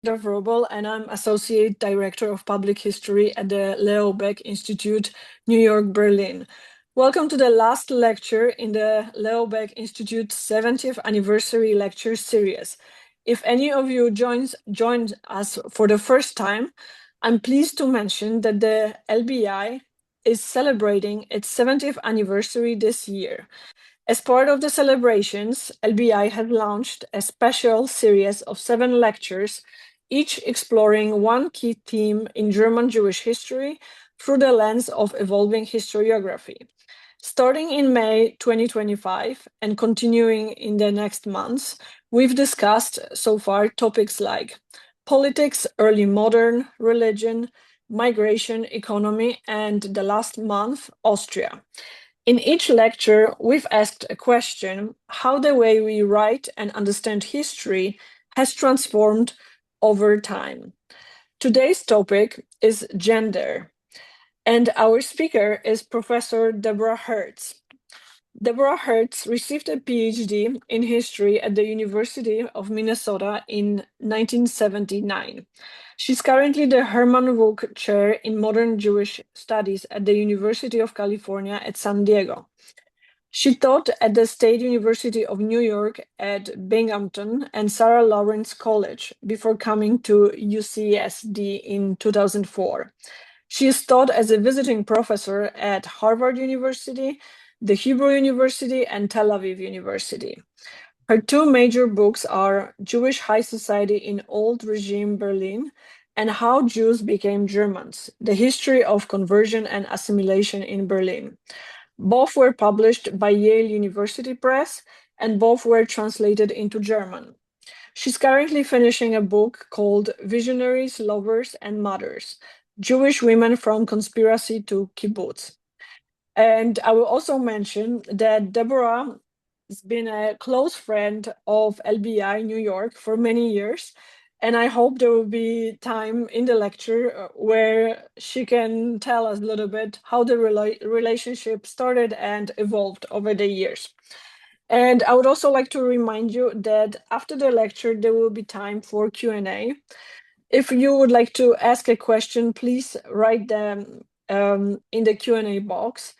Vrobel, and I'm Associate Director of Public History at the Leo Baeck Institute, New York, Berlin. Welcome to the last lecture in the Leo Baeck Institute 70th Anniversary Lecture Series. If any of you joined us for the first time, I'm pleased to mention that the LBI is celebrating its 70th anniversary this year. As part of the celebrations, LBI has launched a special series of 7 lectures, each exploring one key theme in German Jewish history through the lens of evolving historiography. Starting in May 2025 and continuing in the next months, we've discussed so far topics like politics, early modern, religion, migration, economy, and the last month, Austria. In each lecture, we've asked a question, how the way we write and understand history has transformed over time. Today's topic is gender, and our speaker is Professor Deborah Hertz. Deborah Hertz received a PhD in history at the University of Minnesota in 1979. She's currently the Herman Wouk Chair in Modern Jewish Studies at the University of California at San Diego. She taught at the State University of New York at Binghamton and Sarah Lawrence College before coming to UCSD in 2004. She is taught as a visiting professor at Harvard University, the Hebrew University, and Tel Aviv University. Her 2 major books are Jewish High Society in Old Regime Berlin and How Jews Became Germans, The History of Conversion and Assimilation in Berlin. Both were published by Yale University Press, and both were translated into German. She's currently finishing a book called Visionaries, Lovers, and Mothers, Jewish Women from Conspiracy to Kibbutz. And I will also mention that Deborah has been a close friend of LBI New York for many years, and I hope there will be time in the lecture where she can tell us a little bit how the relationship started and evolved over the years. And I would also like to remind you that after the lecture, there will be time for Q&A. If you would like to ask a question, please write them in the Q&A box.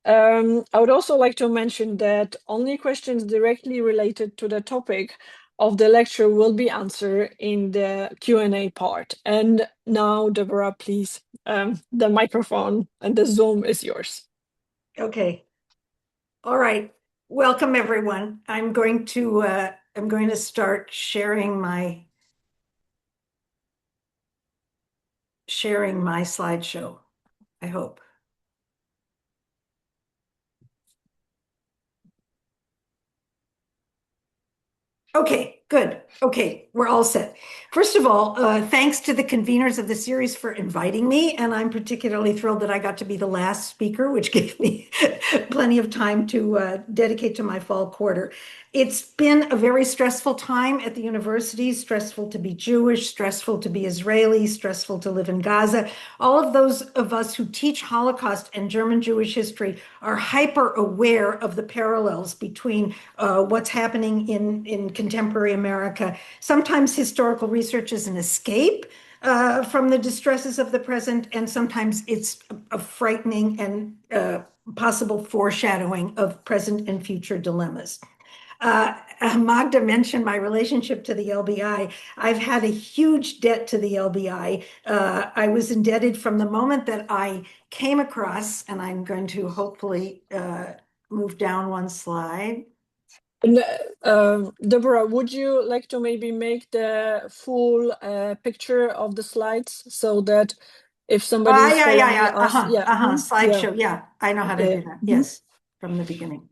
I would also like to mention that only questions directly related to the topic of the lecture will be answered in the Q&A part. And now, Deborah, please, the microphone and the Zoom is yours. Okay. All right. Welcome, everyone. I'm going to start sharing my slideshow, I hope. Okay, good. Okay, we're all set. First of all, thanks to the conveners of the series for inviting me, and I'm particularly thrilled that I got to be the last speaker, which gave me plenty of time to dedicate to my fall quarter. It's been a very stressful time at the university, stressful to be Jewish, stressful to be Israeli, stressful to live in Gaza. All of those of us who teach Holocaust and German Jewish history are hyper aware of the parallels between what's happening in contemporary America. Sometimes historical research is an escape from the distresses of the present, and sometimes it's a frightening and possible foreshadowing of present and future dilemmas. Magda mentioned my relationship to the LBI. I've had a huge debt to the LBI. I was indebted from the moment that I came across, and I'm going to hopefully move down one slide. And Deborah, would you like to maybe make the full picture of the slides so that if somebody is following us, slideshow. Yeah, I know how to do that. Yes, from the beginning.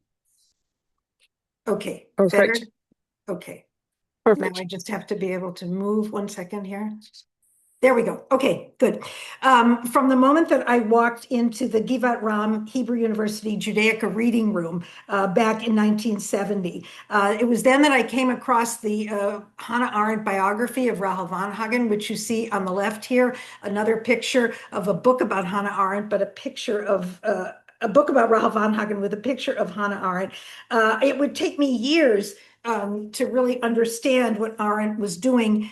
Okay, perfect. Better? Okay. Perfect. Now I just have to be able to move 1 second here. There we go. Okay, good. From the moment that I walked into the Givat Ram Hebrew University Judaica reading room back in 1970, it was then that I came across the Hannah Arendt biography of Rahel Varnhagen, which you see on the left here, another picture of a book about Hannah Arendt, but a picture of a book about Rahel Varnhagen with a picture of Hannah Arendt. It would take me years to really understand what Arendt was doing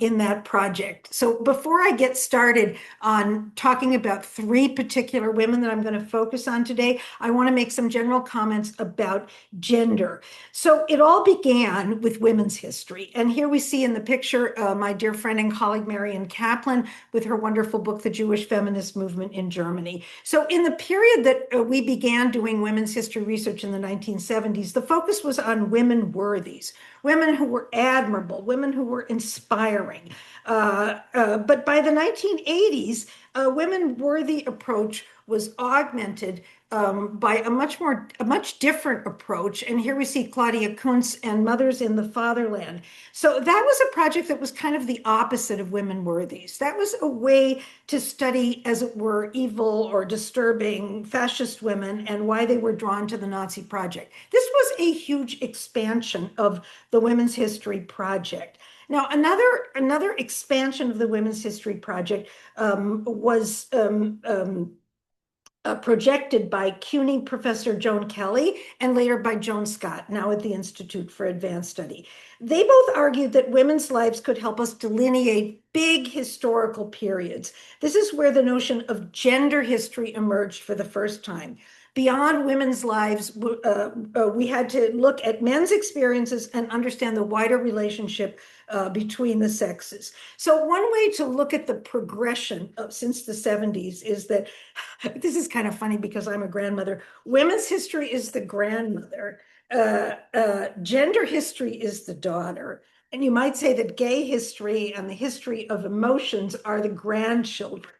in that project. So before I get started on talking about three particular women that I'm going to focus on today, I want to make some general comments about gender. So it all began with women's history. And here we see in the picture my dear friend and colleague Marian Kaplan with her wonderful book, The Jewish Feminist Movement in Germany. So in the period that we began doing women's history research in the 1970s, the focus was on women worthies, women who were admirable, women who were inspiring. But by the 1980s, a women worthy approach was augmented by a much different approach. And here we see Claudia Kuntz and Mothers in the Fatherland. So that was a project that was kind of the opposite of women worthies. That was a way to study, as it were, evil or disturbing fascist women and why they were drawn to the Nazi project. This was a huge expansion of the Women's History Project. Now, another expansion of the Women's History Project was projected by CUNY professor Joan Kelly and later by Joan Scott, now at the Institute for Advanced Study. They both argued that women's lives could help us delineate big historical periods. This is where the notion of gender history emerged for the first time. Beyond women's lives, we had to look at men's experiences and understand the wider relationship between the sexes. So one way to look at the progression since the 70s is that, this is kind of funny because I'm a grandmother, women's history is the grandmother, gender history is the daughter, and you might say that gay history and the history of emotions are the grandchildren.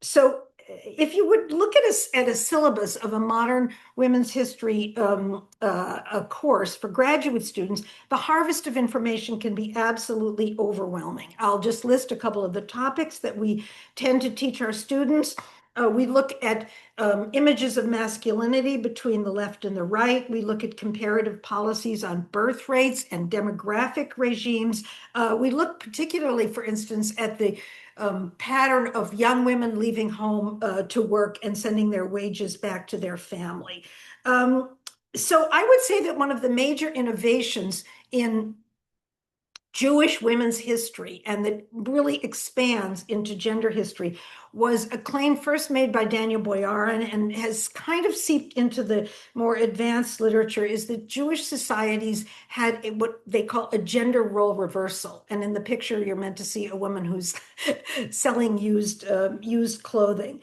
So if you would look at a syllabus of a modern women's history a course for graduate students, the harvest of information can be absolutely overwhelming. I'll just list a couple of the topics that we tend to teach our students. We look at images of masculinity between the left and the right. We look at comparative policies on birth rates and demographic regimes. We look particularly, for instance, at the pattern of young women leaving home to work and sending their wages back to their family. So I would say that one of the major innovations in Jewish women's history, and that really expands into gender history, was a claim first made by Daniel Boyarin and has kind of seeped into the more advanced literature, is that Jewish societies had what they call a gender role reversal. And in the picture, you're meant to see a woman who's selling used clothing.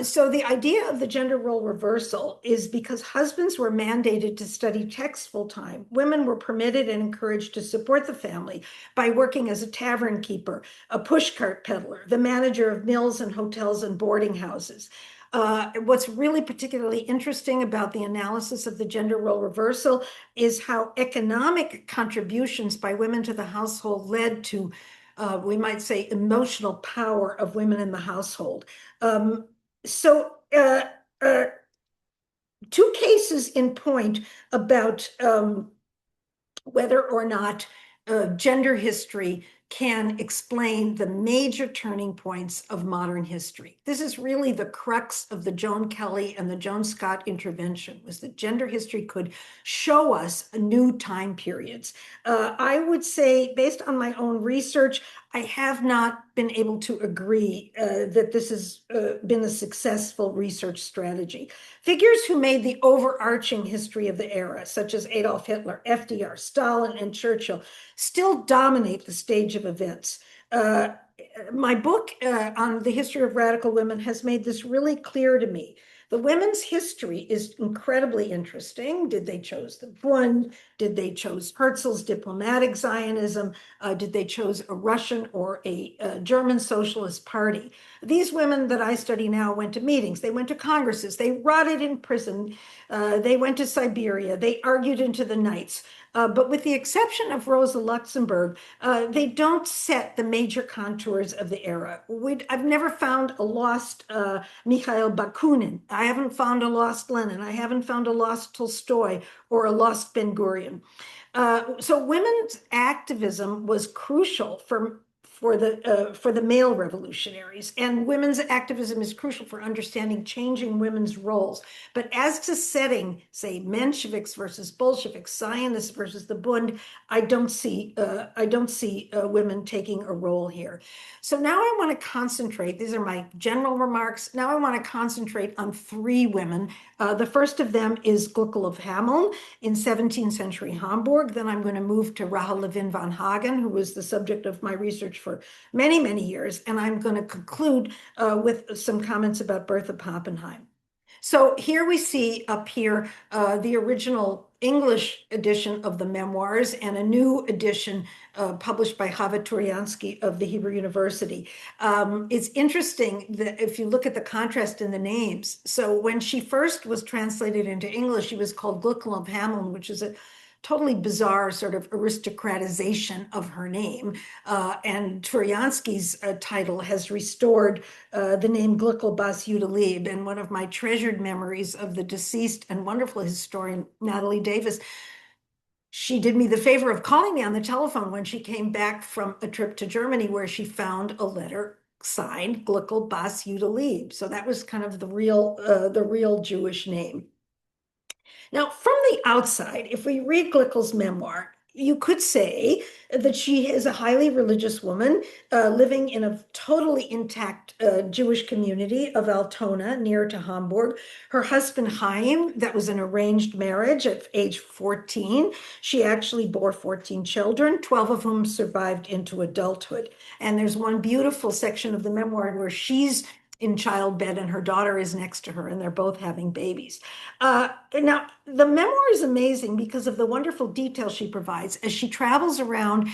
So the idea of the gender role reversal is because husbands were mandated to study text full time, women were permitted and encouraged to support the family by working as a tavern keeper, a pushcart peddler, the manager of mills and hotels and boarding houses. What's really particularly interesting about the analysis of the gender role reversal is how economic contributions by women to the household led to we might say, emotional power of women in the household. So two cases in point about whether or not gender history can explain the major turning points of modern history. This is really the crux of the Joan Kelly and the Joan Scott intervention, was that gender history could show us new time periods. I would say, based on my own research, I have not been able to agree that this has been a successful research strategy. Figures who made the overarching history of the era, such as Adolf Hitler, FDR, Stalin, and Churchill, still dominate the stage of events. My book on the history of radical women has made this really clear to me. The women's history is incredibly interesting. Did they choose the Bund? Did they choose Herzl's diplomatic Zionism? Did they choose a Russian or a German socialist party? These women that I study now went to meetings. They went to congresses. They rotted in prison. They went to Siberia. They argued into the nights. But with the exception of Rosa Luxemburg, they don't set the major contours of the era. I've never found a lost Mikhail Bakunin. I haven't found a lost Lenin. I haven't found a lost Tolstoy or a lost Ben Gurion. So women's activism was crucial for the male revolutionaries. And women's activism is crucial for understanding changing women's roles. But as to setting, say, Mensheviks versus Bolsheviks, Zionists versus the Bund, I don't see women taking a role here. So now I want to concentrate. These are my general remarks. Now I want to concentrate on three women. The first of them is Gluckel of Hameln in 17th century Hamburg. Then I'm going to move to Rahel Levin van Hagen, who was the subject of my research for many, many years. And I'm going to conclude with some comments about Bertha Pappenheim. So here we see up here the original English edition of the memoirs and a new edition published by Chava Turyansky of the Hebrew University. It's interesting that if you look at the contrast in the names. So when she first was translated into English, she was called Gluckel of Hameln, which is a totally bizarre sort of aristocratization of her name. And Turyansky's title has restored the name Gluckel Bas Yudelib. And one of my treasured memories of the deceased and wonderful historian, Natalie Davis, she did me the favor of calling me on the telephone when she came back from a trip to Germany where she found a letter signed Gluckel Bas Yudelib. So that was kind of the real Jewish name. Now, from the outside, if we read Glickel's memoir, you could say that she is a highly religious woman living in a totally intact Jewish community of Altona near to Hamburg. Her husband, Chaim, that was an arranged marriage at age 14. She actually bore 14 children, 12 of whom survived into adulthood. And there's one beautiful section of the memoir where she's in childbed and her daughter is next to her and they're both having babies. Now, the memoir is amazing because of the wonderful detail she provides as she travels around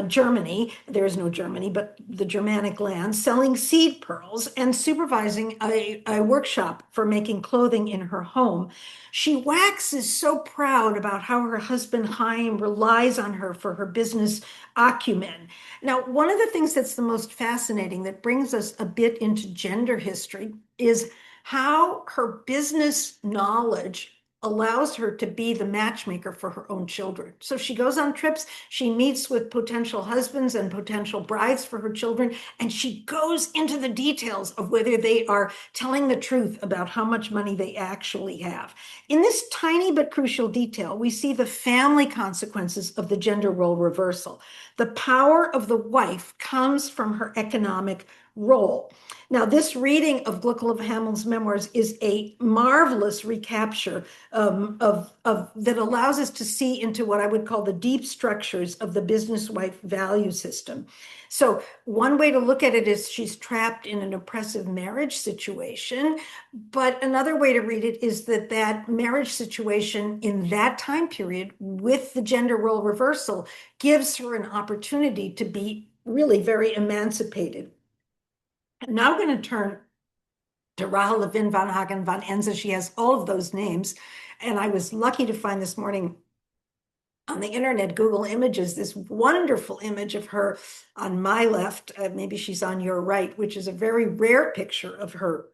Germany. There is no Germany, but the Germanic lands, selling seed pearls and supervising a workshop for making clothing in her home. She waxes so proud about how her husband Chaim relies on her for her business acumen. Now, one of the things that's the most fascinating that brings us a bit into gender history is how her business knowledge allows her to be the matchmaker for her own children. So she goes on trips, she meets with potential husbands and potential brides for her children, and she goes into the details of whether they are telling the truth about how much money they actually have. In this tiny but crucial detail, we see the family consequences of the gender role reversal. The power of the wife comes from her economic role. Now, this reading of Gluckel of Hameln's memoirs is a marvelous recapture that allows us to see into what I would call the deep structures of the business wife value system. So one way to look at it is she's trapped in an oppressive marriage situation, but another way to read it is that that marriage situation in that time period with the gender role reversal gives her an opportunity to be really very emancipated. I'm now going to turn to Rahel Levin van Hagen van Enze. She has all of those names. And I was lucky to find this morning on the internet, Google Images, this wonderful image of her on my left. Maybe she's on your right, which is a very rare picture of her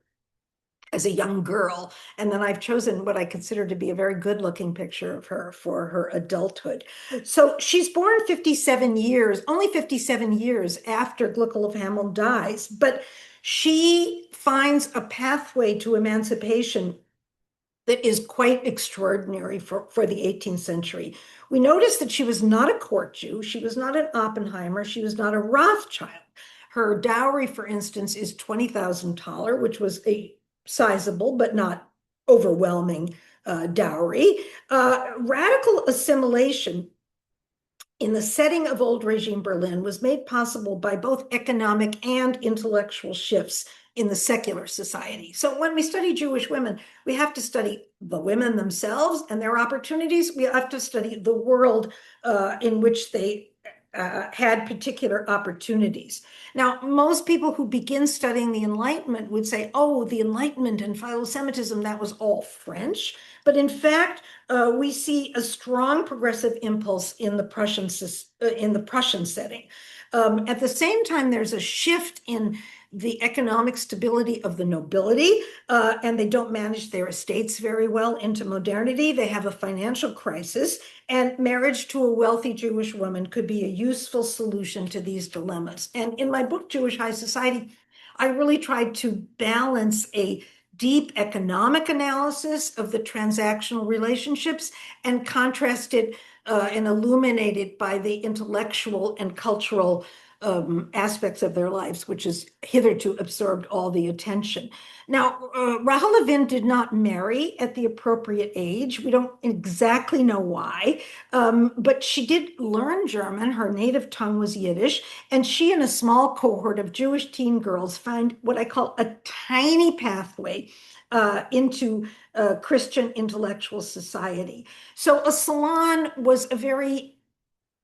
as a young girl. And then I've chosen what I consider to be a very good looking picture of her for her adulthood. So she's born 57 years, only 57 years after Gluckel of Hameln dies, but she finds a pathway to emancipation that is quite extraordinary for the 18th century. We notice that she was not a court Jew. She was not an Oppenheimer. She was not a Rothschild. Her dowry, for instance, is $20,000, which was a sizable but not overwhelming dowry. Radical assimilation in the setting of old regime Berlin was made possible by both economic and intellectual shifts in the secular society. So when we study Jewish women, we have to study the women themselves and their opportunities. We have to study the world in which they had particular opportunities. Now, most people who begin studying the Enlightenment would say, oh, the Enlightenment and philo-Semitism, that was all French. But in fact, we see a strong progressive impulse in the Prussian setting. At the same time, there's a shift in the economic stability of the nobility, and they don't manage their estates very well into modernity. They have a financial crisis, and marriage to a wealthy Jewish woman could be a useful solution to these dilemmas. And in my book, Jewish High Society, I really tried to balance a deep economic analysis of the transactional relationships and contrast it and illuminate it by the intellectual and cultural aspects of their lives, which has hitherto absorbed all the attention. Now, Rahel Levin did not marry at the appropriate age. We don't exactly know why, but she did learn German. Her native tongue was Yiddish, and she and a small cohort of Jewish teen girls find what I call a tiny pathway into Christian intellectual society. So a salon was a very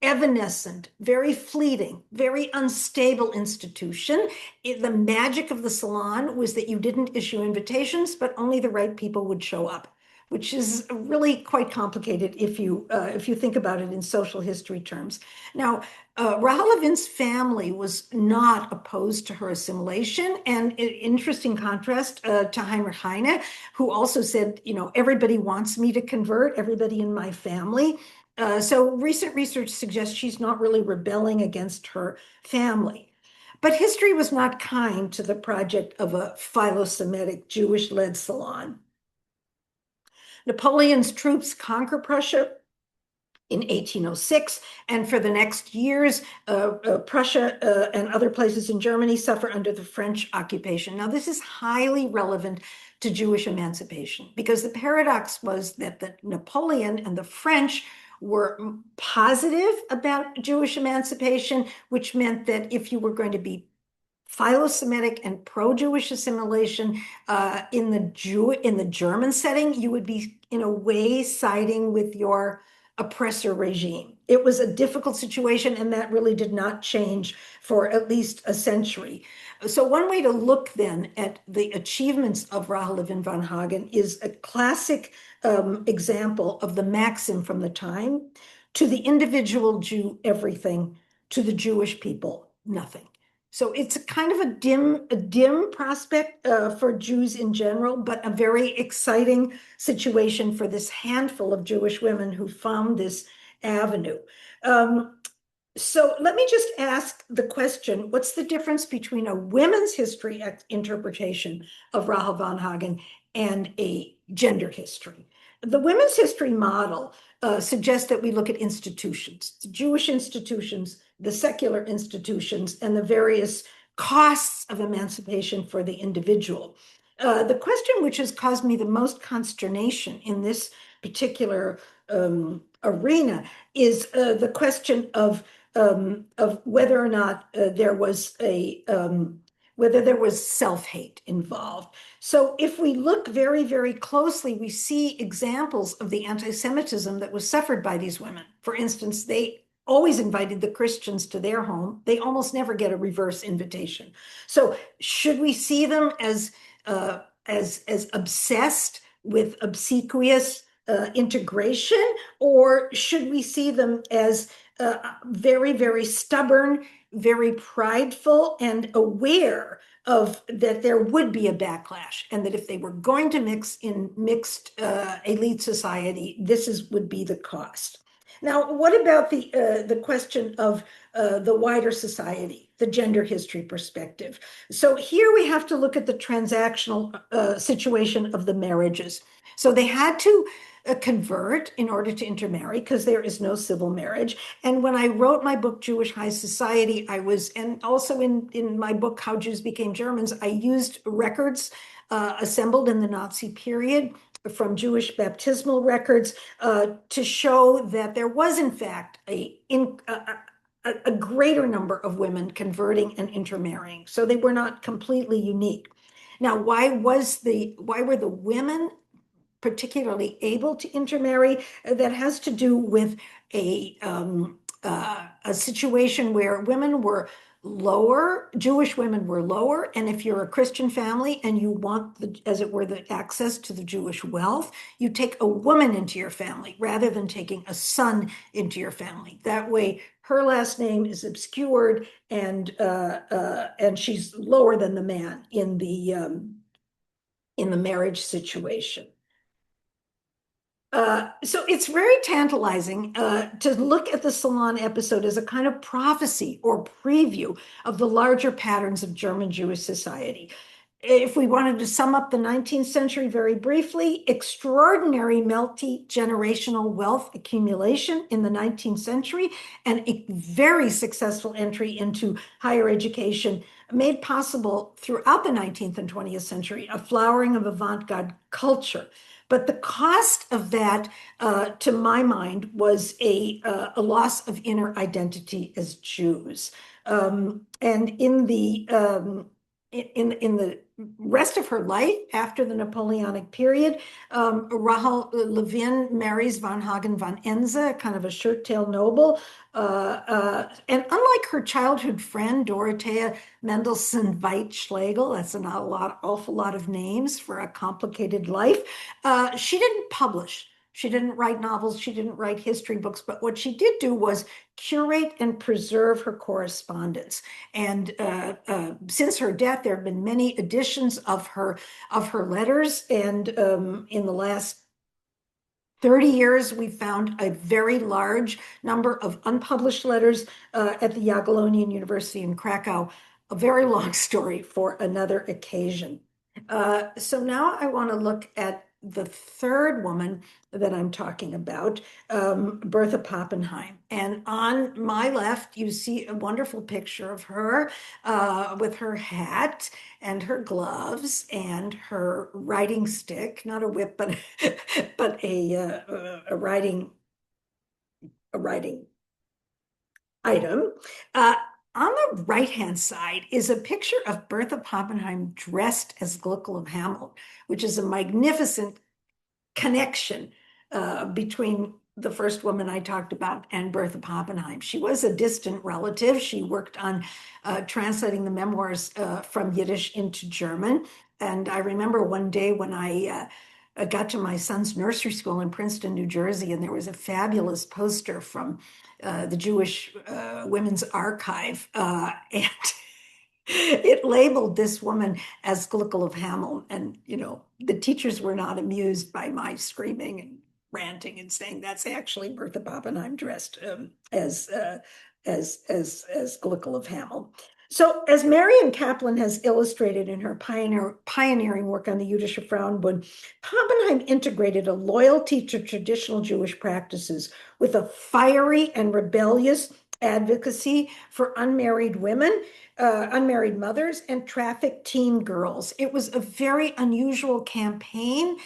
evanescent, very fleeting, very unstable institution. The magic of the salon was that you didn't issue invitations, but only the right people would show up, which is really quite complicated if you think about it in social history terms. Now, Rahel Levin's family was not opposed to her assimilation, and in interesting contrast to Heinrich Heine, who also said, you know, everybody wants me to convert, everybody in my family. So recent research suggests she's not really rebelling against her family. But history was not kind to the project of a philo-Semitic Jewish-led salon. Napoleon's troops conquer Prussia in 1806, and for the next years, Prussia and other places in Germany suffer under the French occupation. Now, this is highly relevant to Jewish emancipation because the paradox was that Napoleon and the French were positive about Jewish emancipation, which meant that if you were going to be philo-Semitic and pro-Jewish assimilation in the German setting, you would be in a way siding with your oppressor regime. It was a difficult situation, and that really did not change for at least a century. So one way to look then at the achievements of Rahel Levin von Hagen is a classic example of the maxim from the time: to the individual Jew, everything; to the Jewish people, nothing. So it's a kind of a dim prospect for Jews in general, but a very exciting situation for this handful of Jewish women who found this avenue. So let me just ask the question, what's the difference between a women's history interpretation of Rahel von Hagen and a gender history? The women's history model suggests that we look at institutions, the Jewish institutions, the secular institutions, and the various costs of emancipation for the individual. The question which has caused me the most consternation in this particular arena is the question of whether or not whether there was self-hate involved. So if we look very, very closely, we see examples of the anti-Semitism that was suffered by these women. For instance, they always invited the Christians to their home. They almost never get a reverse invitation. So should we see them as obsessed with obsequious integration, or should we see them as very, very stubborn, very prideful, and aware of that there would be a backlash, and that if they were going to mix in mixed elite society, would be the cost? Now, what about the question of the wider society, the gender history perspective? So here we have to look at the transactional situation of the marriages. So they had to convert in order to intermarry because there is no civil marriage. And when I wrote my book, Jewish High Society, and also in my book, How Jews Became Germans, I used records assembled in the Nazi period from Jewish baptismal records to show that there was, in fact, a greater number of women converting and intermarrying. So they were not completely unique. Now, why were the women particularly able to intermarry? That has to do with a situation where women were lower, Jewish women were lower, and if you're a Christian family and you want the, as it were, the access to the Jewish wealth, you take a woman into your family rather than taking a son into your family. That way, her last name is obscured, and she's lower than the man in the marriage situation. So it's very tantalizing to look at the Salon episode as a kind of prophecy or preview of the larger patterns of German Jewish society. If we wanted to sum up the 19th century very briefly, extraordinary multi-generational wealth accumulation in the 19th century and a very successful entry into higher education made possible throughout the 19th and 20th century a flowering of avant-garde culture. But the cost of that, to my mind, was a loss of inner identity as Jews. And in the rest of her life after the Napoleonic period, Rahel Levin marries von Hagen von Ense, kind of a shirt-tail noble. And unlike her childhood friend, Dorothea Mendelssohn Weitschlegel, that's an awful lot of names for a complicated life, she didn't publish. She didn't write novels. She didn't write history books. But what she did do was curate and preserve her correspondence. And since her death, there have been many editions of her letters. And in the last 30 years, we found a very large number of unpublished letters at the Jagiellonian University in Krakow. A very long story for another occasion. So now I want to look at the third woman that I'm talking about, Bertha Pappenheim. And on my left, you see a wonderful picture of her with her hat and her gloves and her writing stick, not a whip, but but a writing item. On the right-hand side is a picture of Bertha Pappenheim dressed as Gluckel of Hameln, which is a magnificent connection between the first woman I talked about and Bertha Pappenheim. She was a distant relative. She worked on translating the memoirs from Yiddish into German. And I remember one day when I got to my son's nursery school in Princeton, New Jersey, and there was a fabulous poster from the Jewish Women's Archive. And it labeled this woman as Gluckel of Hameln. And, you know, the teachers were not amused by my screaming and ranting and saying that's actually Bertha Pappenheim dressed as Gluckel of Hameln. So, as Marian Kaplan has illustrated in her pioneering work on the Jüdische Frauenbund, Pappenheim integrated a loyalty to traditional Jewish practices with a fiery and rebellious advocacy for unmarried women, unmarried mothers, and trafficked teen girls. It was a very unusual campaign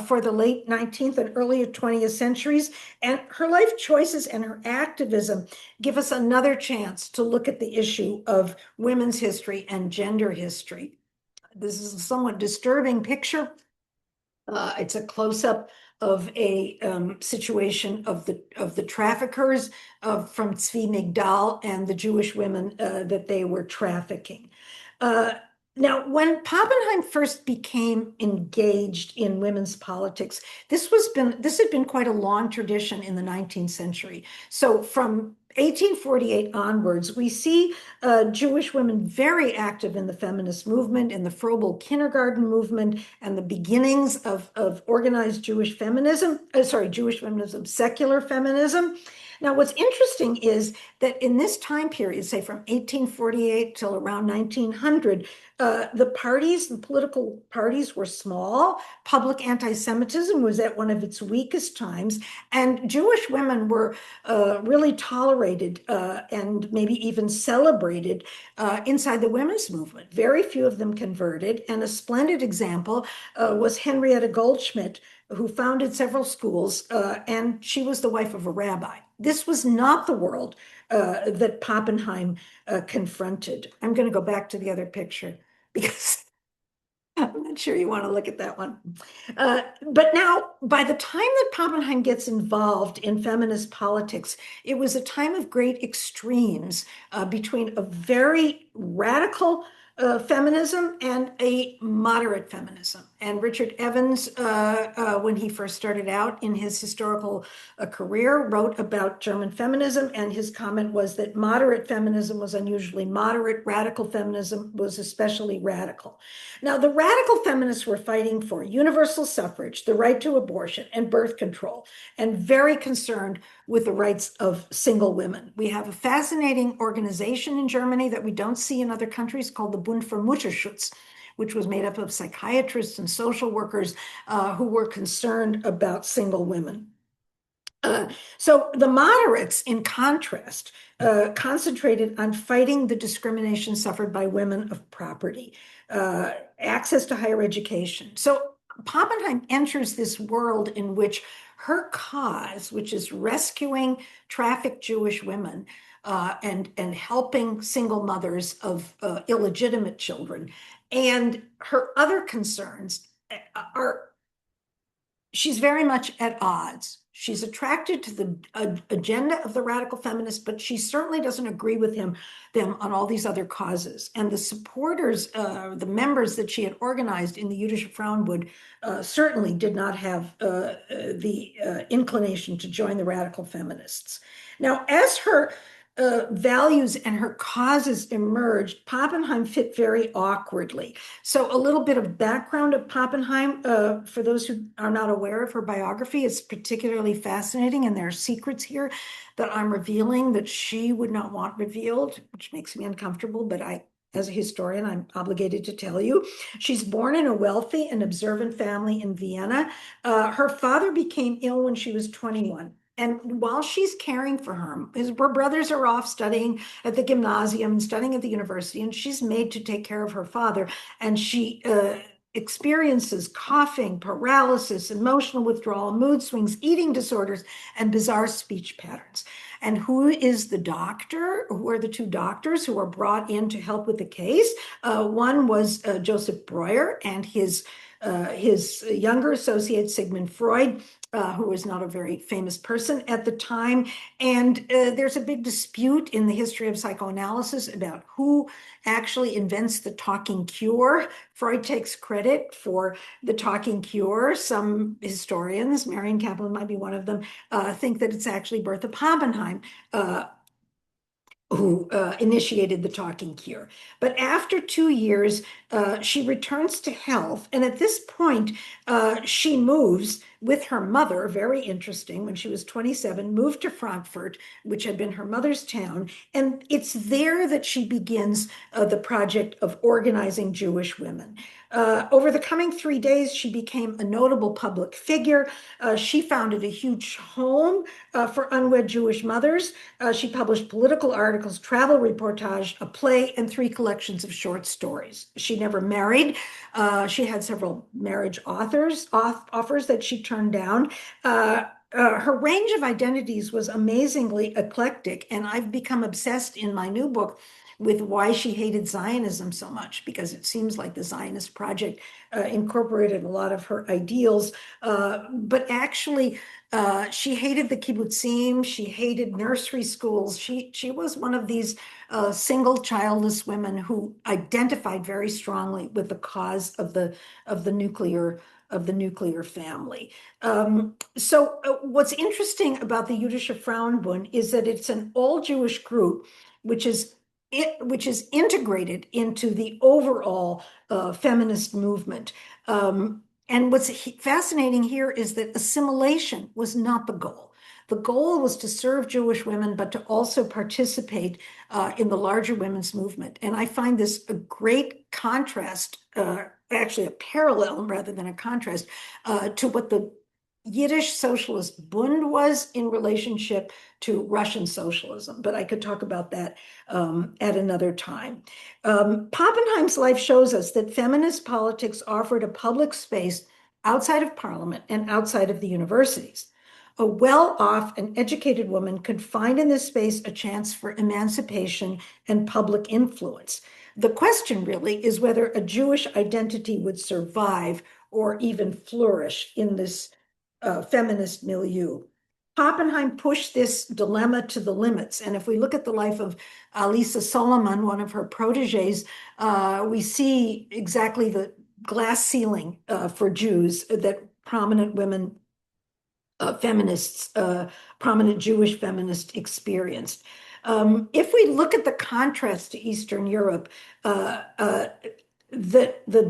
for the late 19th and early 20th centuries, and her life choices and her activism give us another chance to look at the issue of women's history and gender history. This is a somewhat disturbing picture. It's a close-up of a situation of the traffickers from Tzvi Migdal and the Jewish women that they were trafficking. Now, when Pappenheim first became engaged in women's politics, this had been quite a long tradition in the 19th century. So from 1848 onwards, we see Jewish women very active in the feminist movement, in the Froebel kindergarten movement, and the beginnings of organized Jewish feminism, secular feminism. Now, what's interesting is that in this time period, say from 1848 till around 1900, the political parties were small. Public anti-Semitism was at one of its weakest times, and Jewish women were really tolerated and maybe even celebrated inside the women's movement. Very few of them converted, and a splendid example was Henrietta Goldschmidt, who founded several schools, and she was the wife of a rabbi. This was not the world that Pappenheim confronted. I'm going to go back to the other picture because not sure you want to look at that one. But now, by the time that Pappenheim gets involved in feminist politics, it was a time of great extremes between a very radical feminism and a moderate feminism. And Richard Evans, when he first started out in his historical career, wrote about German feminism, and his comment was that moderate feminism was unusually moderate, radical feminism was especially radical. Now, the radical feminists were fighting for universal suffrage, the right to abortion, and birth control, and very concerned with the rights of single women. We have a fascinating organization in Germany that we don't see in other countries called the Bund für Mutterschutz, which was made up of psychiatrists and social workers who were concerned about single women. So the moderates, in contrast, concentrated on fighting the discrimination suffered by women of property, access to higher education. So Pappenheim enters this world in which her cause, which is rescuing trafficked Jewish women and helping single mothers of illegitimate children, and her other concerns are she's very much at odds. She's attracted to the agenda of the radical feminists, but she certainly doesn't agree with them on all these other causes. And the supporters, the members that she had organized in the Jüdische Frauenbund, certainly did not have the inclination to join the radical feminists. Now, as her values and her causes emerged, Pappenheim fit very awkwardly. So a little bit of background of Pappenheim, for those who are not aware of her biography, is particularly fascinating, and there are secrets here that I'm revealing that she would not want revealed, which makes me uncomfortable, but as a historian, I'm obligated to tell you. She's born in a wealthy and observant family in Vienna. Her father became ill when she was 21. And while she's caring for her, her brothers are off studying at the gymnasium, studying at the university, and she's made to take care of her father. And she experiences coughing, paralysis, emotional withdrawal, mood swings, eating disorders, and bizarre speech patterns. And who is the doctor? Who are the two doctors who are brought in to help with the case? One was Joseph Breuer and his younger associate, Sigmund Freud, who was not a very famous person at the time. And there's a big dispute in the history of psychoanalysis about who actually invents the talking cure. Freud takes credit for the talking cure. Some historians, Marion Kaplan might be one of them, think that it's actually Bertha Pappenheim who initiated the talking cure. But after 2 years, she returns to health. And at this point, she moves with her mother, very interesting, when she was 27, moved to Frankfurt, which had been her mother's town. And it's there that she begins the project of organizing Jewish women. Over the coming 3 days, she became a notable public figure. She founded a huge home for unwed Jewish mothers. She published political articles, travel reportage, a play, and 3 collections of short stories. She never married. She had several marriage offers that she turned down. Her range of identities was amazingly eclectic, and I've become obsessed in my new book with why she hated Zionism so much, because it seems like the Zionist project incorporated a lot of her ideals, but actually she hated the kibbutzim, she hated nursery schools. She was one of these single childless women who identified very strongly with the cause of the nuclear family. So what's interesting about the Jüdische Frauenbund is that it's an all-Jewish group, which is integrated into the overall feminist movement. And what's fascinating here is that assimilation was not the goal. The goal was to serve Jewish women, but to also participate in the larger women's movement. And I find this a great contrast, actually a parallel rather than a contrast, to what the Yiddish Socialist Bund was in relationship to Russian socialism, but I could talk about that at another time. Pappenheim's life shows us that feminist politics offered a public space outside of parliament and outside of the universities. a well-off and educated woman could find in this space a chance for emancipation and public influence. The question really is whether a Jewish identity would survive or even flourish in this feminist milieu. Pappenheim pushed this dilemma to the limits. And if we look at the life of Alisa Solomon, one of her proteges, we see exactly the glass ceiling for Jews that prominent women, feminists, prominent Jewish feminists experienced. If we look at the contrast to Eastern Europe, the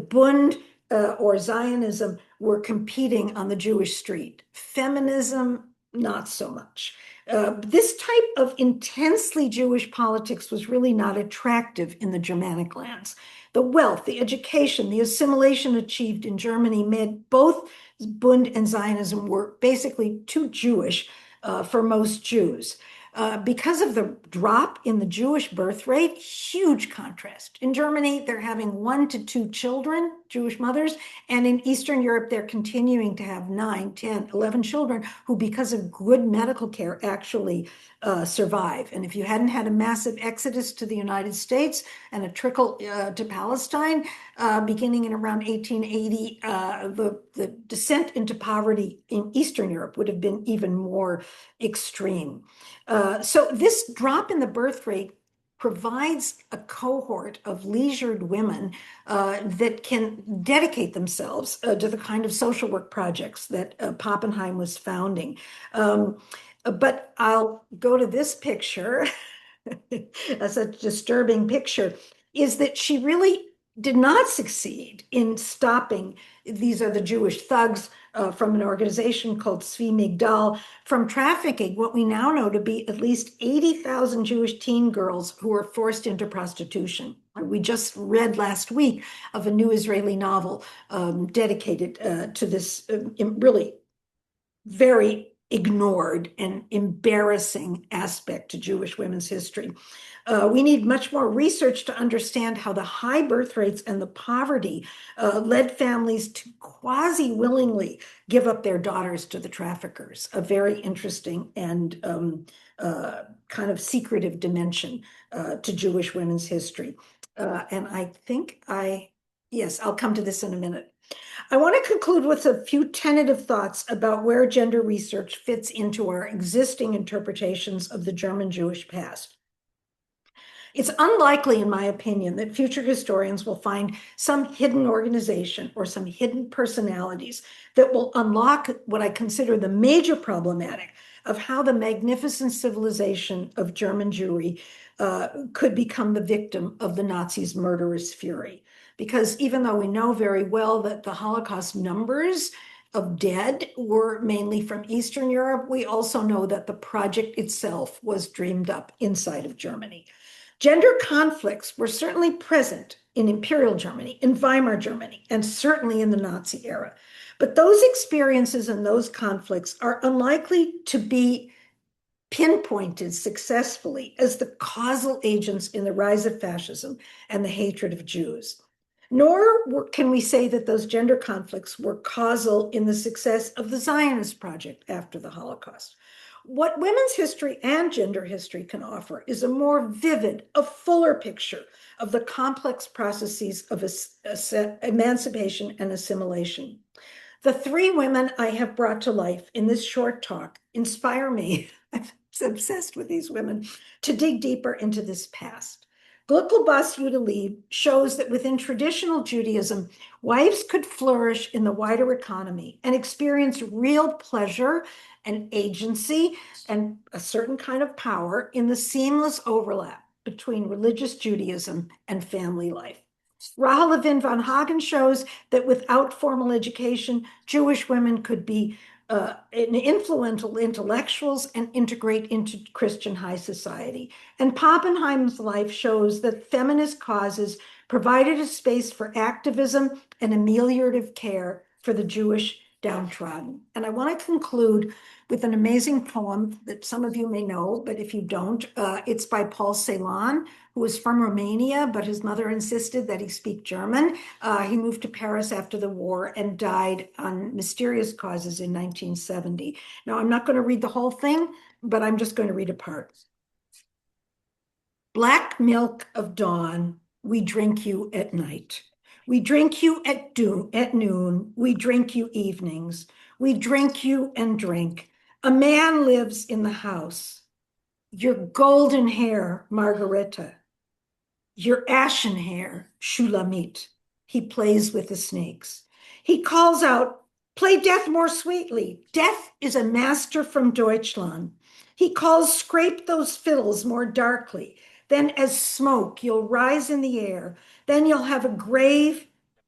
Bund or Zionism were competing on the Jewish street. Feminism, not so much. This type of intensely Jewish politics was really not attractive in the Germanic lands. The wealth, the education, the assimilation achieved in Germany made both Bund and Zionism were basically too Jewish for most Jews. Because of the drop in the Jewish birth rate, huge contrast. In Germany, they're having 1 to 2 children, Jewish mothers, and in Eastern Europe, they're continuing to have 9, 10, 11 children who, because of good medical care, actually survive. And if you hadn't had a massive exodus to the United States and a trickle to Palestine, beginning in around 1880, the descent into poverty in Eastern Europe would have been even more extreme. So this drop in the birth rate provides a cohort of leisured women that can dedicate themselves to the kind of social work projects that Pappenheim was founding. But I'll go to this picture. That's a disturbing picture, is that she really did not succeed in stopping, these are the Jewish thugs from an organization called Tzvi Migdal, from trafficking what we now know to be at least 80,000 Jewish teen girls who were forced into prostitution. We just read last week of a new Israeli novel dedicated to this really very ignored and embarrassing aspect to Jewish women's history. We need much more research to understand how the high birth rates and the poverty led families to quasi-willingly give up their daughters to the traffickers, a very interesting and kind of secretive dimension to Jewish women's history. And I think yes, I'll come to this in a minute. I want to conclude with a few tentative thoughts about where gender research fits into our existing interpretations of the German Jewish past. It's unlikely, in my opinion, that future historians will find some hidden organization or some hidden personalities that will unlock what I consider the major problematic of how the magnificent civilization of German Jewry could become the victim of the Nazis' murderous fury. Because even though we know very well that the Holocaust numbers of dead were mainly from Eastern Europe, we also know that the project itself was dreamed up inside of Germany. Gender conflicts were certainly present in Imperial Germany, in Weimar Germany, and certainly in the Nazi era. But those experiences and those conflicts are unlikely to be pinpointed successfully as the causal agents in the rise of fascism and the hatred of Jews. Nor can we say that those gender conflicts were causal in the success of the Zionist project after the Holocaust. What women's history and gender history can offer is a more vivid, a fuller picture of the complex processes of emancipation and assimilation. The 3 women I have brought to life in this short talk inspire me. I'm obsessed with these women to dig deeper into this past. Gluckel Bas Yuda shows that within traditional Judaism, wives could flourish in the wider economy and experience real pleasure and agency and a certain kind of power in the seamless overlap between religious Judaism and family life. Rahel Levin van Hagen shows that without formal education, Jewish women could be influential intellectuals and integrate into Christian high society. And Pappenheim's life shows that feminist causes provided a space for activism and ameliorative care for the Jewish downtrodden. And I want to conclude with an amazing poem that some of you may know, but if you don't, it's by Paul Celan, who was from Romania, but his mother insisted that he speak German. He moved to Paris after the war and died on mysterious causes in 1970. Now, I'm not going to read the whole thing, but I'm just going to read a part. Black milk of dawn, we drink you at night. We drink you at noon. We drink you evenings. We drink you and drink. A man lives in the house. Your golden hair, Margareta. Your ashen hair, Shulamit. He plays with the snakes. He calls out, play death more sweetly. Death is a master from Deutschland. He calls, scrape those fiddles more darkly. Then as smoke, you'll rise in the air. Then you'll have a grave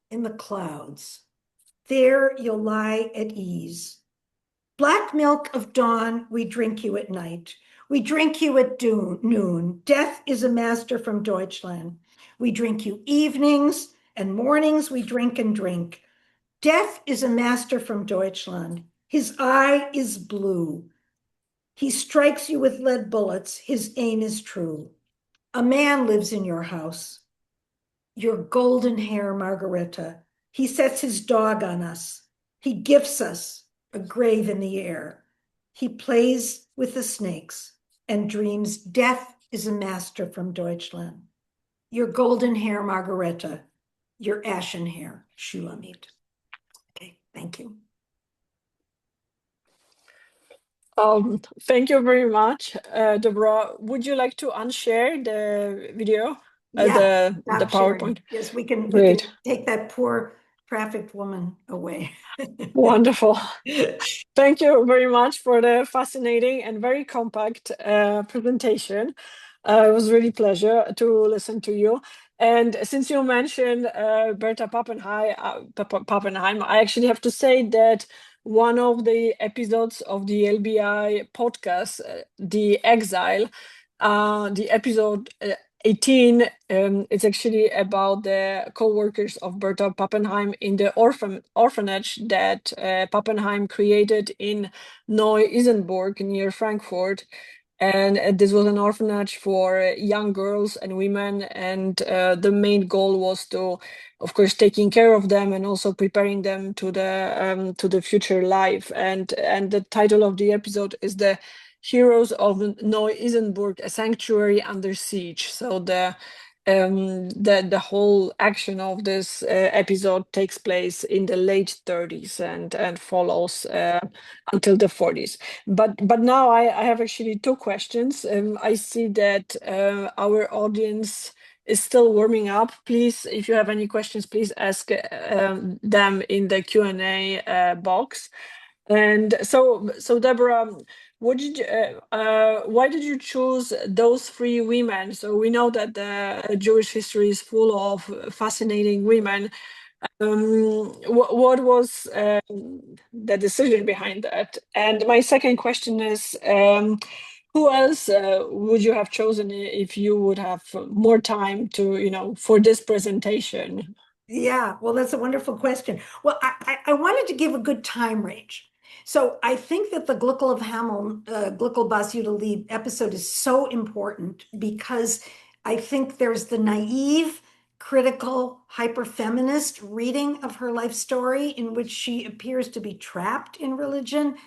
in the clouds. There you'll lie at ease. Black milk of dawn, we drink you at night. We drink you at noon. Death is a master from Deutschland. We drink you evenings and mornings, we drink and drink. Death is a master from Deutschland. His eye is blue. He strikes you with lead bullets. His aim is true. A man lives in your house. Your golden hair, Margareta. He sets his dog on us. He gifts us a grave in the air. He plays with the snakes and dreams death is a master from Deutschland. Your golden hair, Margareta. Your ashen hair, Shulamit. Okay, thank you. Thank you very much, Deborah. Would you like to unshare the video, Yeah, the stop sharing. PowerPoint? Yes, we can Great, take that poor trafficked woman away. wonderful. Thank you very much for the fascinating and very compact presentation. It was really pleasure to listen to you. And since you mentioned Berta Pappenheim, I actually have to say that one of the episodes of the LBI podcast, The Exile, the episode 18, it's actually about the co-workers of Berta Pappenheim in the orphanage that Pappenheim created in Neu-Isenburg near Frankfurt. And this was an orphanage for young girls and women. And the main goal was to, of course, taking care of them and also preparing them to the future life. And the title of the episode is the Heroes of Neu-Isenburg, a sanctuary under siege. So the whole action of this episode takes place in the late 30s and follows until the 40s. But now I have actually two questions. I see that our audience is still warming up. Please, if you have any questions, please ask them in the Q&A box. And so Deborah, why did you choose those three women? So we know that the Jewish history is full of fascinating women. What was the decision behind that? And my second question is, who else would you have chosen if you would have more time to, for this presentation? Yeah, well, that's a wonderful question. Well, I wanted to give a good time range. So I think that the Glickel of Hamel, Glickel Bas Lieb episode is so important because I think there's the naive, critical, hyper-feminist reading of her life story in which she appears to be trapped in religion.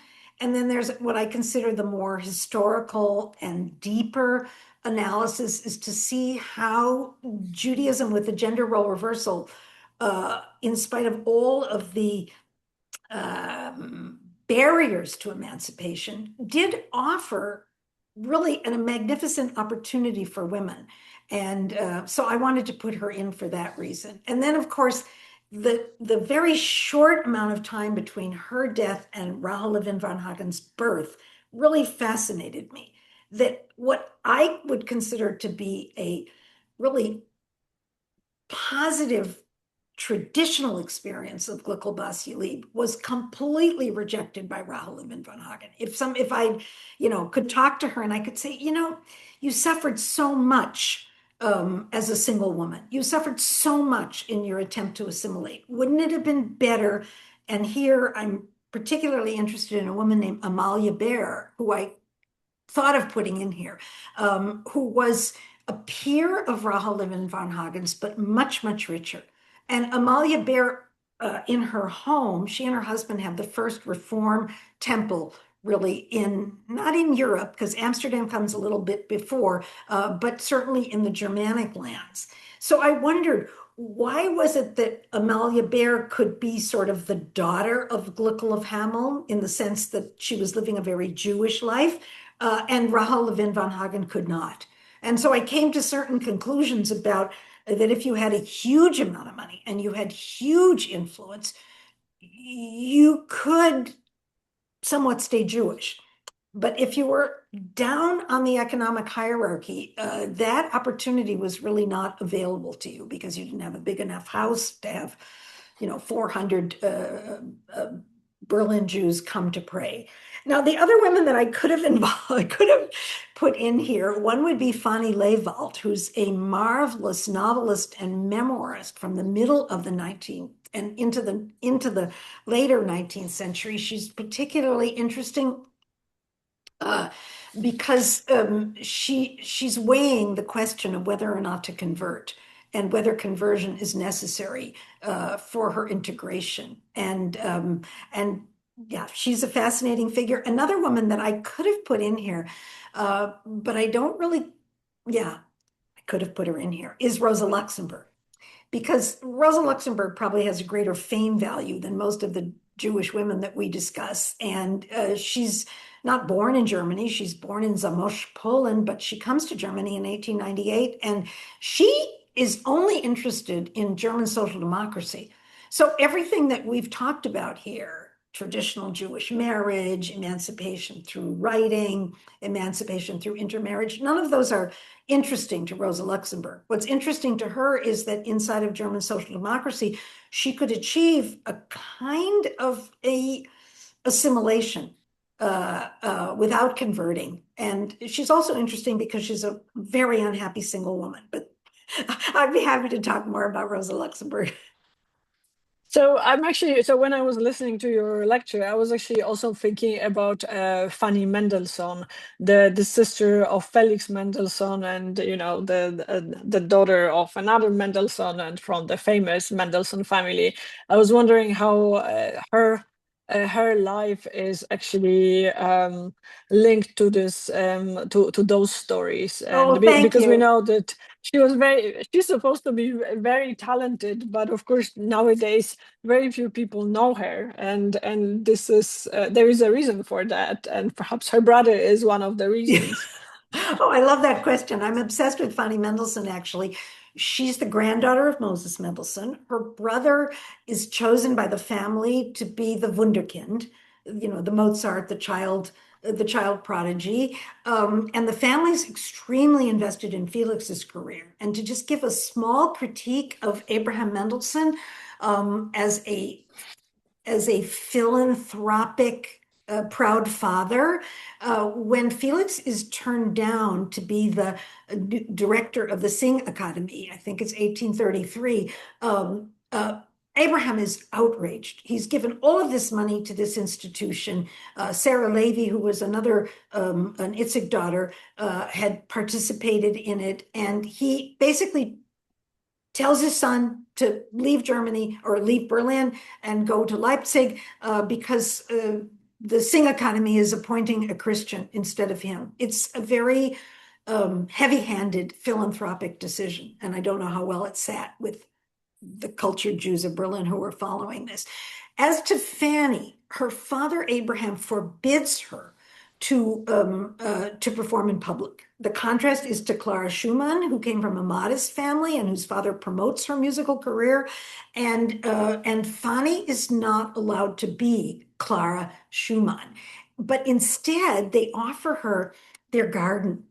And then there's what I consider the more historical and deeper analysis is to see how Judaism with the gender role reversal in spite of all of the barriers to emancipation, did offer really a magnificent opportunity for women. And so I wanted to put her in for that reason. And then, of course, the very short amount of time between her death and Rahel Levin von Hagen's birth really fascinated me. That what I would consider to be a really positive traditional experience of Glickel Lieb was completely rejected by Rahel Levin von Hagen. If I, could talk to her and I could say, you suffered so much as a single woman. You suffered so much in your attempt to assimilate. Wouldn't it have been better? And here I'm particularly interested in a woman named Amalia Bear, who I thought of putting in here, who was a peer of Rahel Levin von Hagen's, but much, much richer. And Amalia Bear, in her home, she and her husband have the first Reform temple really not in Europe, because Amsterdam comes a little bit before, but certainly in the Germanic lands. So I wondered, why was it that Amalia Bear could be sort of the daughter of Gluckel of Hamel in the sense that she was living a very Jewish life, and Rahel Levin von Hagen could not? And so I came to certain conclusions about that if you had a huge amount of money and you had huge influence, you could somewhat stay Jewish. But if you were down on the economic hierarchy, that opportunity was really not available to you because you didn't have a big enough house to have, 400 Berlin Jews come to pray. Now, the other women that I could have I could have put in here, one would be Fanny Lewald, who's a marvelous novelist and memoirist from the middle of the 19th and into the later 19th century. She's particularly interesting uh, because she's weighing the question of whether or not to convert and whether conversion is necessary for her integration. And yeah, she's a fascinating figure. Another woman that I could have put in here, but I don't really, yeah, I could have put her in here, is Rosa Luxemburg, because Rosa Luxemburg probably has a greater fame value than most of the Jewish women that we discuss. And she's not born in Germany. She's born in Zamość, Poland, but she comes to Germany in 1898, and she is only interested in German social democracy. So everything that we've talked about here, traditional Jewish marriage, emancipation through writing, emancipation through intermarriage, none of those are interesting to Rosa Luxemburg. What's interesting to her is that inside of German social democracy, she could achieve a kind of a assimilation without converting. And she's also interesting because she's a very unhappy single woman. But I'd be happy to talk more about Rosa Luxemburg. So when I was listening to your lecture, I was actually also thinking about Fanny Mendelssohn, the sister of Felix Mendelssohn, and the daughter of another Mendelssohn, and from the famous Mendelssohn family. I was wondering how her life is actually linked to this to those stories, and Oh, thank because we you. know that she's supposed to be very talented, but of course nowadays very few people know her, and this is there is a reason for that, and perhaps her brother is one of the reasons. Oh, I love that question. I'm obsessed with Fanny Mendelssohn, actually. She's the granddaughter of Moses Mendelssohn. Her brother is chosen by the family to be the Wunderkind, the Mozart, the child prodigy. And the family's extremely invested in Felix's career. And to just give a small critique of Abraham Mendelssohn as a philanthropic, proud father. When Felix is turned down to be the director of the Sing Academy, I think it's 1833, Abraham is outraged. He's given all of this money to this institution. Sarah Levy, who was an Itzig daughter, had participated in it, and he basically tells his son to leave Germany or leave Berlin and go to Leipzig because the Sing Academy is appointing a Christian instead of him. It's a very heavy-handed philanthropic decision, and I don't know how well it sat with the cultured Jews of Berlin who were following this. As to Fanny, her father Abraham forbids her to perform in public. The contrast is to Clara Schumann, who came from a modest family and whose father promotes her musical career, and Fanny is not allowed to be Clara Schumann, but instead they offer her their garden,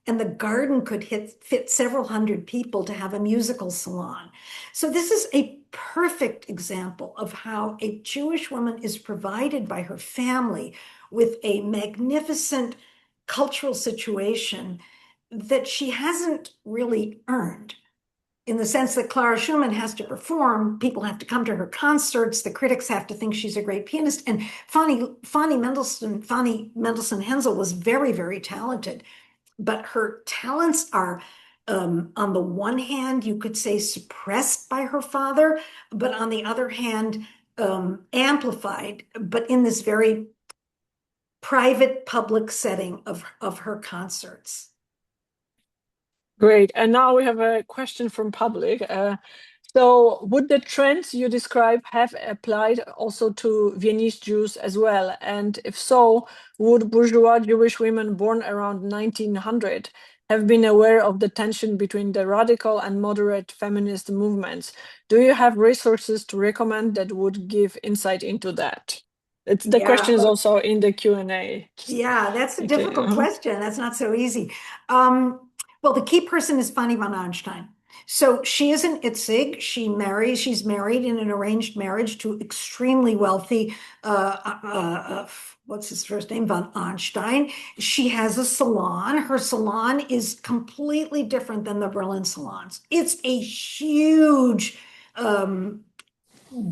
and the garden could fit several hundred people to have a musical salon. So this is a perfect example of how a Jewish woman is provided by her family with a magnificent cultural situation that she hasn't really earned. in the sense that Clara Schumann has to perform, people have to come to her concerts, the critics have to think she's a great pianist. And Fanny Mendelssohn Hensel was very, very talented, but her talents are, on the one hand, you could say suppressed by her father, but on the other hand, amplified, but in this very private public setting of her concerts. Great. And now we have a question from public. So would the trends you describe have applied also to Viennese Jews as well? And if so, would bourgeois Jewish women born around 1900 have been aware of the tension between the radical and moderate feminist movements? Do you have resources to recommend that would give insight into that? The Yeah, question is also in the Q&A. yeah, that's a Okay. difficult question. That's not so easy. Well, the key person is Fanny von Arnstein. So she is an Itzig. She's married in an arranged marriage to extremely wealthy, what's his first name? Von Arnstein. She has a salon. Her salon is completely different than the Berlin salons. It's a huge,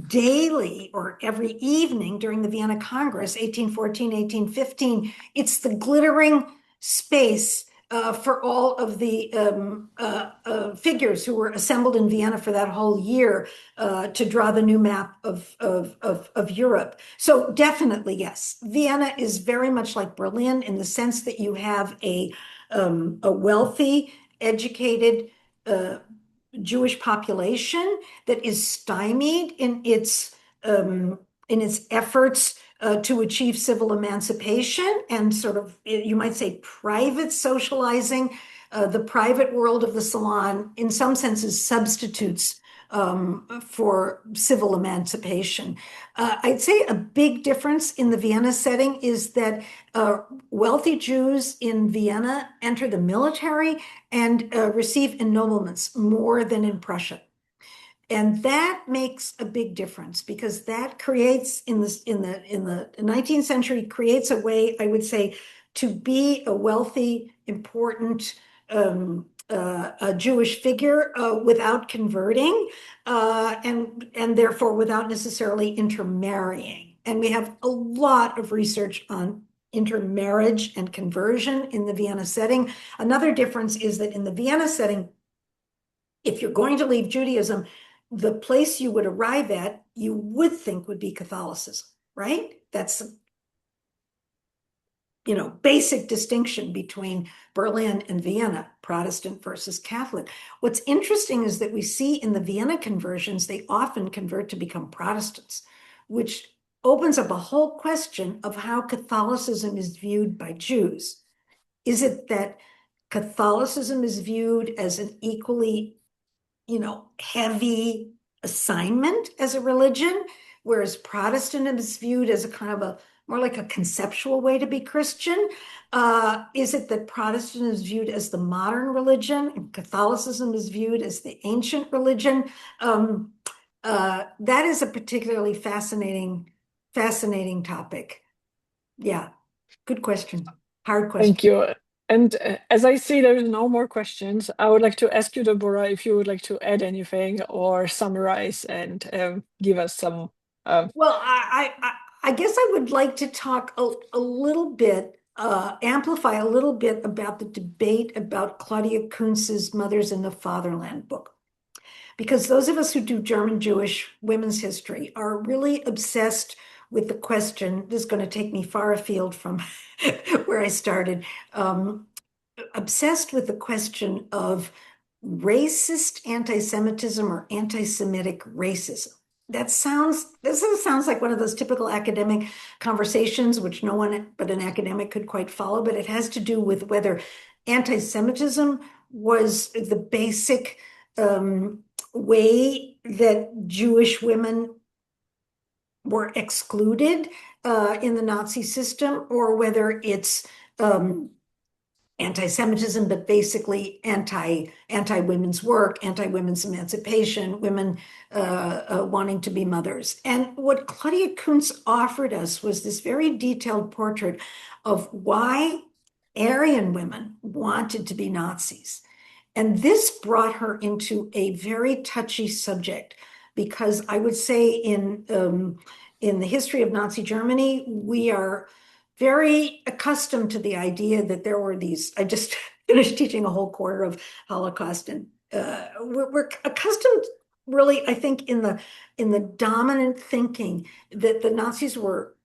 daily or every evening during the Vienna Congress, 1814, 1815. It's the glittering space for all of the figures who were assembled in Vienna for that whole year to draw the new map of Europe. So definitely, yes, Vienna is very much like Berlin in the sense that you have a wealthy, educated, Jewish population that is stymied in its efforts to achieve civil emancipation and sort of, you might say, private socializing. The private world of the salon, in some senses, substitutes for civil emancipation. I'd say a big difference in the Vienna setting is that wealthy Jews in Vienna enter the military and receive ennoblements more than in Prussia. And that makes a big difference because that creates in the 19th century creates a way, I would say, to be a wealthy, important a Jewish figure without converting and therefore without necessarily intermarrying. And we have a lot of research on intermarriage and conversion in the Vienna setting. Another difference is that in the Vienna setting, if you're going to leave Judaism, the place you would arrive at, you would think would be Catholicism, right? That's, basic distinction between Berlin and Vienna, Protestant versus Catholic. What's interesting is that we see in the Vienna conversions, they often convert to become Protestants, which opens up a whole question of how Catholicism is viewed by Jews. Is it that Catholicism is viewed as an equally heavy assignment as a religion, whereas Protestantism is viewed as a kind of a more like a conceptual way to be Christian? Is it that Protestantism is viewed as the modern religion and Catholicism is viewed as the ancient religion? That is a particularly fascinating topic. Yeah, good question. Hard question. Thank you. And as I see there's no more questions, I would like to ask you, Deborah, if you would like to add anything or summarize and give us some. Well, I guess I would like to talk a little bit, amplify a little bit about the debate about Claudia Kuntz's Mothers in the Fatherland book. Because those of us who do German Jewish women's history are really obsessed with the question, this is going to take me far afield from where I started, obsessed with the question of racist anti-Semitism or anti-Semitic racism. This sounds like one of those typical academic conversations, which no one but an academic could quite follow, but it has to do with whether anti-Semitism was the basic way that Jewish women were excluded in the Nazi system, or whether it's anti-Semitism, but basically anti-women's work, anti-women's emancipation, women wanting to be mothers. And what Claudia Kuntz offered us was this very detailed portrait of why Aryan women wanted to be Nazis. And this brought her into a very touchy subject because I would say in the history of Nazi Germany, we are very accustomed to the idea that there were these. I just finished teaching a whole quarter of Holocaust, and we're accustomed, really, I think, in the dominant thinking that the Nazis were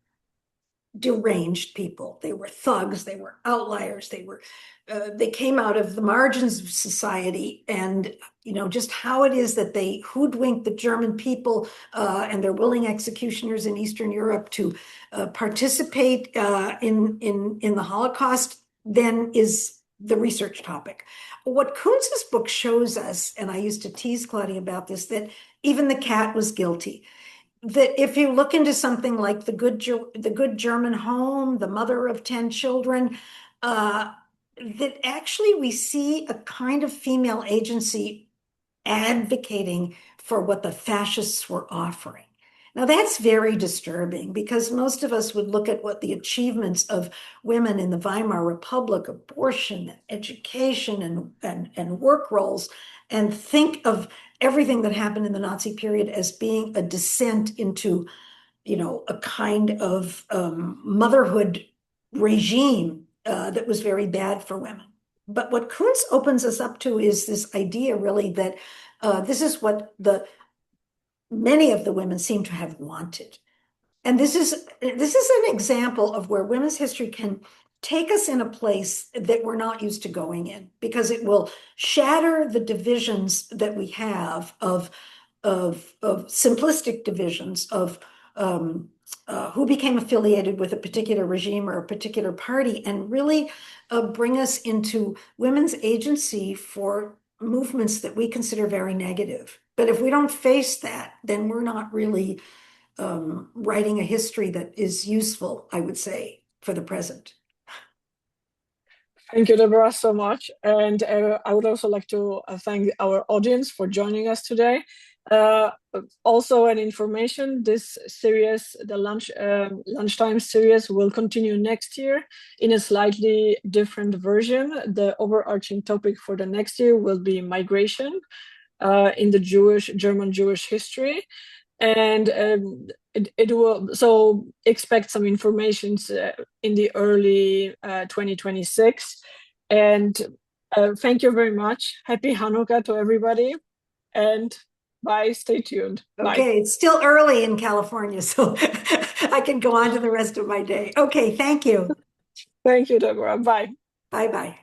deranged people. They were thugs, they were outliers, they came out of the margins of society, and just how it is that they hoodwinked the German people and their willing executioners in Eastern Europe to participate in the Holocaust then is the research topic. What Kunz's book shows us, and I used to tease Claudia about this, that even the cat was guilty, that if you look into something like the good German home, the mother of 10 children, that actually we see a kind of female agency advocating for what the fascists were offering. Now, that's very disturbing because most of us would look at what the achievements of women in the Weimar Republic, abortion, education, and work roles, and think of everything that happened in the Nazi period as being a descent into, a kind of motherhood regime that was very bad for women. But what Kuntz opens us up to is this idea, really, that this is what the many of the women seem to have wanted. And this is an example of where women's history can take us in a place that we're not used to going in, because it will shatter the divisions that we have of simplistic divisions of who became affiliated with a particular regime or a particular party, and really bring us into women's agency for movements that we consider very negative. But if we don't face that, then we're not really writing a history that is useful, I would say, for the present. Thank you, Deborah, so much. And I would also like to thank our audience for joining us today. Uh, Also, an information, this series, the Lunchtime series, will continue next year in a slightly different version. The overarching topic for the next year will be migration in the German Jewish history. And it will, so expect some information in the early 2026. And thank you very much. Happy Hanukkah to everybody. And bye. Stay tuned. Bye. Okay, it's still early in California, so I can go on to the rest of my day. Okay, thank you. Thank you, Deborah. Bye. Bye bye.